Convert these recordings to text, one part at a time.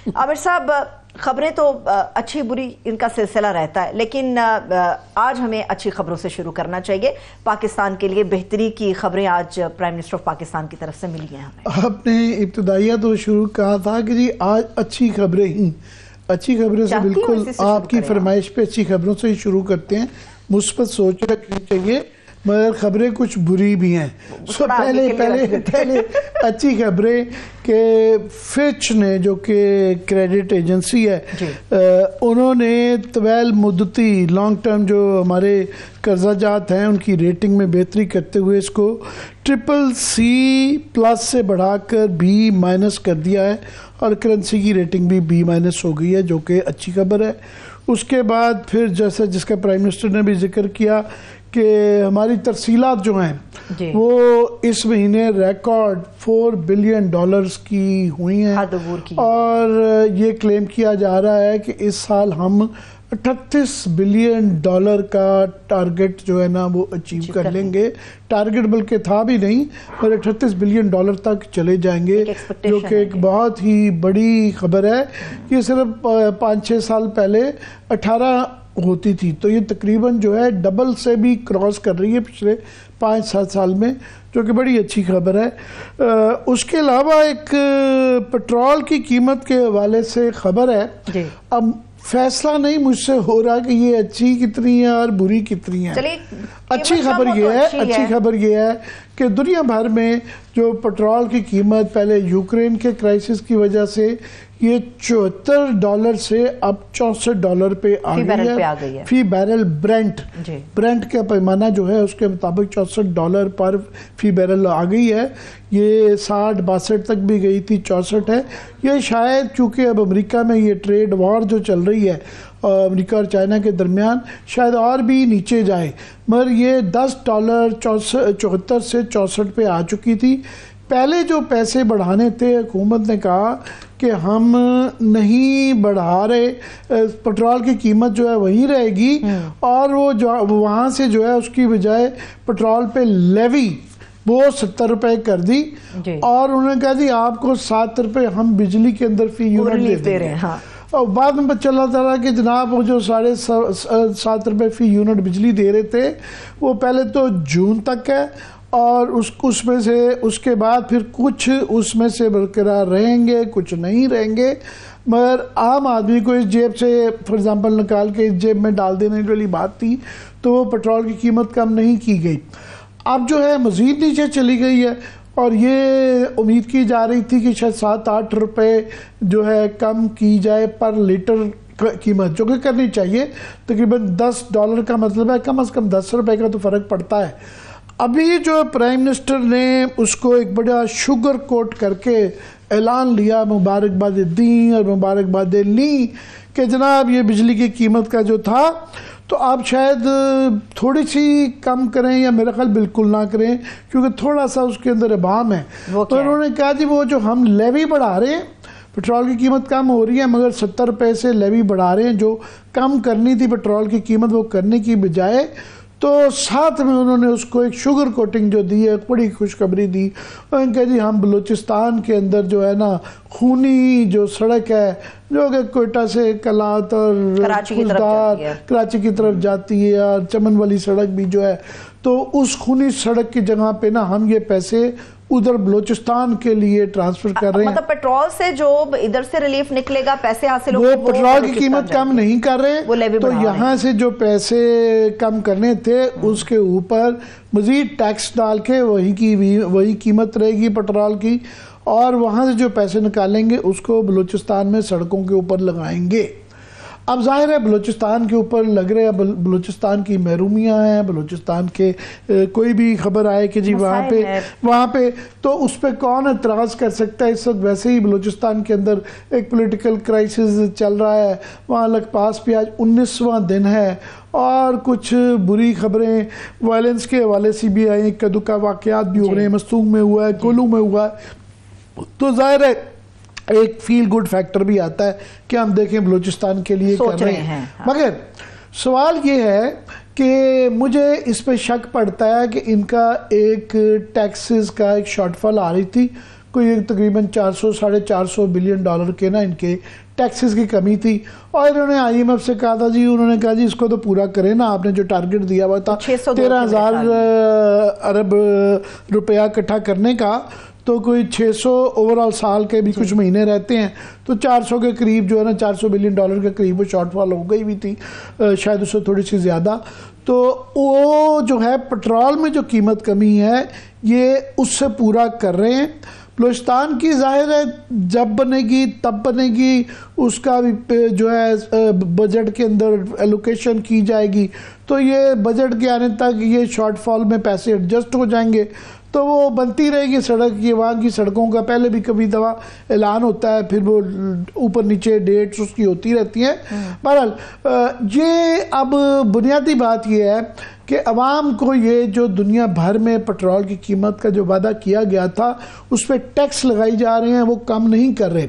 عامر صاحب، خبریں تو اچھی بری ان کا سلسلہ رہتا ہے، لیکن آج ہمیں اچھی خبروں سے شروع کرنا چاہیے۔ پاکستان کے لیے بہتری کی خبریں آج پرائم منسٹر آف پاکستان کی طرف سے ملی ہیں ہمیں۔ آپ نے ابتدائیہ تو شروع کہا تھا کہ جی آج اچھی خبریں ہی، اچھی خبریں سے بالکل آپ کی فرمائش پہ اچھی خبروں سے ہی شروع کرتے ہیں۔ مثبت سوچ رکھنی چاہیے، مگر خبریں کچھ بری بھی ہیں۔ پہلے اچھی خبریں کہ فچ نے، جو کہ کریڈٹ ایجنسی ہے، انہوں نے طویل مدتی لانگ ٹرم جو ہمارے قرضہ جات ہیں ان کی ریٹنگ میں بہتری کرتے ہوئے اس کو CCC+ سے بڑھا کر B- کر دیا ہے، اور کرنسی کی ریٹنگ بھی B- ہو گئی ہے، جو کہ اچھی خبر ہے۔ اس کے بعد پھر جیسا جس کا پرائم منسٹر نے بھی ذکر کیا کہ ہماری ترسیلات جو ہیں وہ اس مہینے ریکارڈ $4 بلین کی ہوئی ہیں، اور یہ کلیم کیا جا رہا ہے کہ اس سال ہم $38 بلین کا ٹارگٹ جو ہے نا وہ اچیو کر لیں گے۔ ٹارگٹ بلکہ تھا بھی نہیں، پر $38 بلین تک چلے جائیں گے، جو کہ ایک بہت ہی بڑی خبر ہے۔ یہ صرف 5-6 سال پہلے 18 ہوتی تھی، تو یہ تقریباً جو ہے ڈبل سے بھی کراس کر رہی ہے پچھلے 5-7 سال میں، جو کہ بڑی اچھی خبر ہے۔ اس کے علاوہ ایک پٹرول کی قیمت کے حوالے سے خبر ہے۔ اب فیصلہ نہیں مجھ سے ہو رہا کہ یہ اچھی کتنی ہے اور بری کتنی ہے۔ اچھی خبر یہ ہے کہ دنیا بھر میں جو پٹرول کی قیمت پہلے یوکرین کے کرائسس کی وجہ سے یہ $74 سے اب $64 پہ آ گئی ہے، فی بیرل برنٹ کا پیمانہ جو ہے اس کے مطابق $64 پر فی بیرل آ گئی ہے۔ یہ 60-62 تک بھی گئی تھی، 64 ہے۔ یہ شاید چونکہ اب امریکہ میں یہ ٹریڈ وار جو چل رہی ہے امریکہ اور چائنا کے درمیان، شاید اور بھی نیچے جائے، مگر یہ $10 74 سے 64 پہ آ چکی تھی۔ پہلے جو پیسے بڑھانے تھے حکومت نے کہا کہ ہم نہیں بڑھا رہے، پٹرول کی قیمت جو ہے وہی رہے گی، اور وہ وہاں سے جو ہے اس کی بجائے پٹرول پہ لیوی وہ $70 کر دی، اور انہوں نے کہا جی آپ کو $7 ہم بجلی کے اندر فی یونٹ دے رہے ہیں۔ اور بعد میں چلا رہا کہ جناب وہ جو $7.5 فی یونٹ بجلی دے رہے تھے وہ پہلے تو جون تک ہے، اور اس میں سے اس کے بعد پھر کچھ اس میں سے برقرار رہیں گے، کچھ نہیں رہیں گے، مگر عام آدمی کو اس جیب سے فار ایگزامپل نکال کے اس جیب میں ڈال دینے والی بات تھی، تو وہ پٹرول کی قیمت کم نہیں کی گئی۔ اب جو ہے مزید نیچے چلی گئی ہے، اور یہ امید کی جا رہی تھی کہ شاید $7-8 جو ہے کم کی جائے پر لیٹر قیمت، جو کہ کرنی چاہیے۔ تقریباً $10 کا مطلب ہے کم از کم $10 کا تو فرق پڑتا ہے۔ ابھی جو پرائم منسٹر نے اس کو ایک بڑا شوگر کوٹ کر کے اعلان لیا، مبارکباد دیں اور مبارکباد لیں کہ جناب یہ بجلی کی قیمت کا جو تھا تو آپ شاید تھوڑی سی کم کریں، یا میرا خیال بالکل نہ کریں، کیونکہ تھوڑا سا اس کے اندر ابہام ہے۔ تو انہوں نے کہا جی وہ جو ہم لیوی بڑھا رہے ہیں، پٹرول کی قیمت کم ہو رہی ہے مگر $70 سے لیوی بڑھا رہے ہیں، جو کم کرنی تھی پٹرول کی قیمت وہ کرنے کی بجائے، تو ساتھ میں انہوں نے اس کو ایک شوگر کوٹنگ جو دی ہے، بڑی خوشخبری دی۔ انہوں نے کہا جی ہم بلوچستان کے اندر جو ہے نا خونی جو سڑک ہے جو کہ کوئٹہ سے کلات اور کراچی کی طرف جاتی ہے، اور چمن والی سڑک بھی جو ہے، تو اس خونی سڑک کی جگہ پہ نا ہم یہ پیسے ادھر بلوچستان کے لیے ٹرانسفر کر رہے ہیں۔ مطلب پٹرول سے جو ادھر سے ریلیف نکلے گا، پیسے حاصل وہ پٹرول کی قیمت کم نہیں کر رہے، تو یہاں سے جو پیسے کم کرنے تھے اس کے اوپر مزید ٹیکس ڈال کے وہی قیمت رہے گی پٹرول کی، اور وہاں سے جو پیسے نکالیں گے اس کو بلوچستان میں سڑکوں کے اوپر لگائیں گے۔ اب ظاہر ہے بلوچستان کے اوپر لگ رہے ہیں، بلوچستان کی محرومیاں ہیں، بلوچستان کے کوئی بھی خبر آئے کہ جی وہاں پہ تو اس پہ کون اعتراض کر سکتا ہے۔ اس وقت ویسے ہی بلوچستان کے اندر ایک پولیٹیکل کرائسس چل رہا ہے، وہاں لکپاس پہ آج 19واں دن ہے، اور کچھ بری خبریں وائلنس کے حوالے سے بھی آئیں، کدو کا واقعات بھی ہو رہے ہیں، مستونگ میں ہوا ہے، کولو میں ہوا ہے، تو ظاہر ہے ایک فیل گڈ فیکٹر بھی آتا ہے کہ ہم دیکھیں بلوچستان کے لیے کر رہے ہیں۔ مگر سوال یہ ہے کہ مجھے اس پہ شک پڑتا ہے کہ ان کا ایک ٹیکسز کا ایک شارٹ فال آ رہی تھی، کوئی تقریباً 400-450 بلین ڈالر کے نا ان کے ٹیکسز کی کمی تھی، اور انہوں نے آئی ایم ایف سے کہا تھا جی، انہوں نے کہا جی اس کو تو پورا کریں نا، آپ نے جو ٹارگٹ دیا ہوا تھا 13,000 ارب روپیہ اکٹھا کرنے کا، تو کوئی 600 اوورال سال کے بھی کچھ مہینے رہتے ہیں، تو 400 کے قریب جو ہے نا 400 بلین ڈالر کے قریب وہ شارٹ فال ہو گئی بھی تھی، شاید اس سے تھوڑی سی زیادہ. تو وہ جو ہے پٹرول میں جو قیمت کمی ہے یہ اس سے پورا کر رہے ہیں. بلوچستان کی ظاہر ہے جب بنے گی تب بنے گی، اس کا بھی جو ہے بجٹ کے اندر ایلوکیشن کی جائے گی، تو یہ بجٹ کے آنے تک یہ شارٹ فال میں پیسے ایڈجسٹ ہو جائیں گے، تو وہ بنتی رہے گی سڑک. یہ وہاں کی سڑکوں کا پہلے بھی کبھی دفعہ اعلان ہوتا ہے، پھر وہ اوپر نیچے ڈیٹس اس کی ہوتی رہتی ہیں. بہرحال یہ اب بنیادی بات یہ ہے کہ عوام کو یہ جو دنیا بھر میں پٹرول کی قیمت کا جو وعدہ کیا گیا تھا اس پہ ٹیکس لگائی جا رہے ہیں، وہ کم نہیں کر رہے.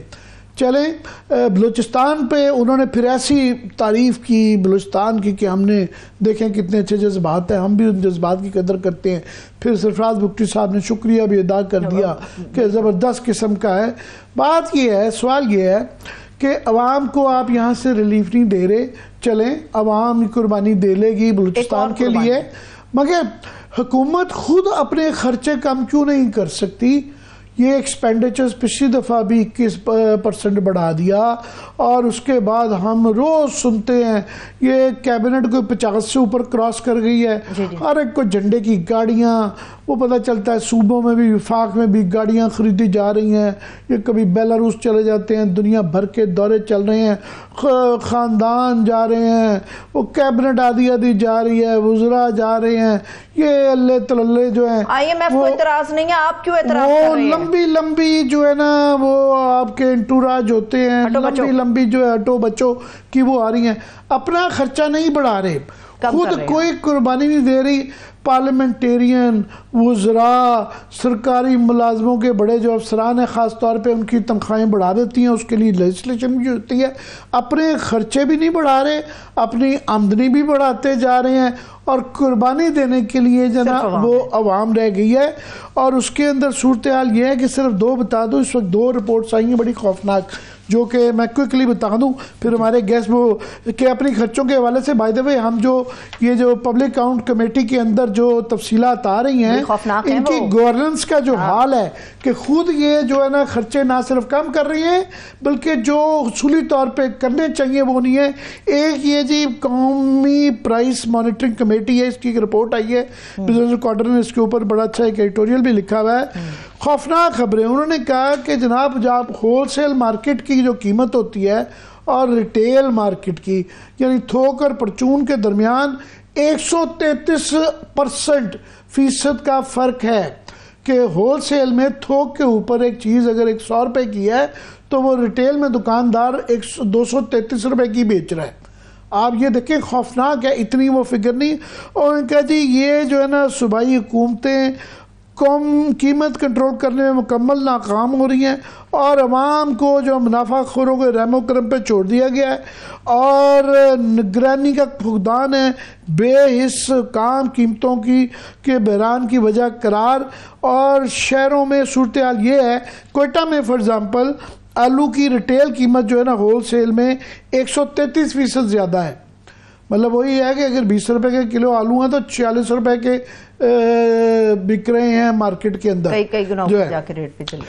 چلیں بلوچستان پہ انہوں نے پھر ایسی تعریف کی بلوچستان کی کہ ہم نے دیکھیں کتنے اچھے جذبات ہیں، ہم بھی ان جذبات کی قدر کرتے ہیں. پھر سرفراز بگٹی صاحب نے شکریہ بھی ادا کر دیا کہ زبردست قسم کا ہے. بات یہ ہے، سوال یہ ہے کہ عوام کو آپ یہاں سے ریلیف نہیں دے رہے. چلیں عوام قربانی دے لے گی بلوچستان کے لیے، مگر حکومت خود اپنے خرچے کم کیوں نہیں کر سکتی؟ یہ ایکسپینڈیچرز پچھلی دفعہ بھی 21% بڑھا دیا، اور اس کے بعد ہم روز سنتے ہیں یہ کیبنٹ کو 50 سے اوپر کراس کر گئی ہے. ہر ایک کو جھنڈے کی گاڑیاں، وہ پتہ چلتا ہے صوبوں میں بھی وفاق میں بھی گاڑیاں خریدی جا رہی ہیں. یہ کبھی بیلاروس چلے جاتے ہیں، دنیا بھر کے دورے چل رہے ہیں، خاندان جا رہے ہیں، وہ کیبنٹ آدھی جا رہی ہے، وزراء جا رہے ہیں. یہ اللہ تللے جو ہیں، آئی ایم ایف کو اعتراض نہیں ہے، آپ کیوں اعتراض کر رہے ہیں؟ لمبی جو ہے نا وہ آپ کے انٹوراج ہوتے ہیں، لمبی جو ہے ہٹو بچو کی وہ آ رہی ہیں. اپنا خرچہ نہیں بڑھا رہے، خود کوئی قربانی نہیں دے رہی. پارلیمنٹیرین، وزراء، سرکاری ملازموں کے بڑے جو افسران ہیں خاص طور پہ ان کی تنخواہیں بڑھا دیتی ہیں، اس کے لیے لیجسلیشن بھی ہوتی ہے. اپنے خرچے بھی نہیں بڑھا رہے، اپنی آمدنی بھی بڑھاتے جا رہے ہیں، اور قربانی دینے کے لیے جناب وہ عوام رہ گئی ہے. اور اس کے اندر صورتحال یہ ہے کہ صرف دو بتا دوں، اس وقت 2 رپورٹس آئی ہیں بڑی خوفناک، جو کہ میں کوئکلی بتا دوں پھر ہمارے گیسٹ وہ کہ اپنی خرچوں کے حوالے سے بائی دا وے ہم جو یہ جو پبلک اکاؤنٹ کمیٹی کے اندر جو تفصیلات آ رہی ہیں ان کی گورننس کا جو حال ہے کہ خود یہ جو ہے نا خرچے نہ صرف کم کر رہی ہیں بلکہ جو اصولی طور پہ کرنے چاہیے وہ نہیں ہے. ایک یہ جی قومی پرائس مانیٹرنگ کمیٹی ہے، اس کی ایک رپورٹ آئی ہے، بزنس ریکارڈر نے اس کے اوپر بڑا اچھا ایک ایڈیٹوریل بھی لکھا ہوا ہے. خوفناک خبریں. انہوں نے کہا کہ جناب جب ہول سیل مارکیٹ کی جو قیمت ہوتی ہے اور ریٹیل مارکیٹ کی یعنی تھوک اور پرچون کے درمیان 133% کا فرق ہے کہ ہول سیل میں تھوک کے اوپر ایک چیز اگر 100 روپے کی ہے تو وہ ریٹیل میں دکاندار 233 روپے کی بیچ رہا ہے. آپ یہ دیکھیں خوفناک ہے، اتنی وہ فگر نہیں. اور ان کا جی یہ جو ہے نا صوبائی حکومتیں قیمت کنٹرول کرنے میں مکمل ناکام ہو رہی ہیں اور عوام کو جو منافع خوروں کے رحم و کرم پہ چھوڑ دیا گیا ہے اور نگرانی کا فقدان ہے، بے حس کام قیمتوں کی کے بحران کی وجہ قرار. اور شہروں میں صورتحال یہ ہے، کوئٹہ میں فار ایگزامپل آلو کی ریٹیل قیمت جو ہے نا ہول سیل میں 133% زیادہ ہے. مطلب وہی ہے کہ اگر 20 روپے کے کلو آلو ہیں تو 46 روپے کے بک رہے ہیں مارکیٹ کے اندر کئی گنا جا کے ریٹ پہ چلے.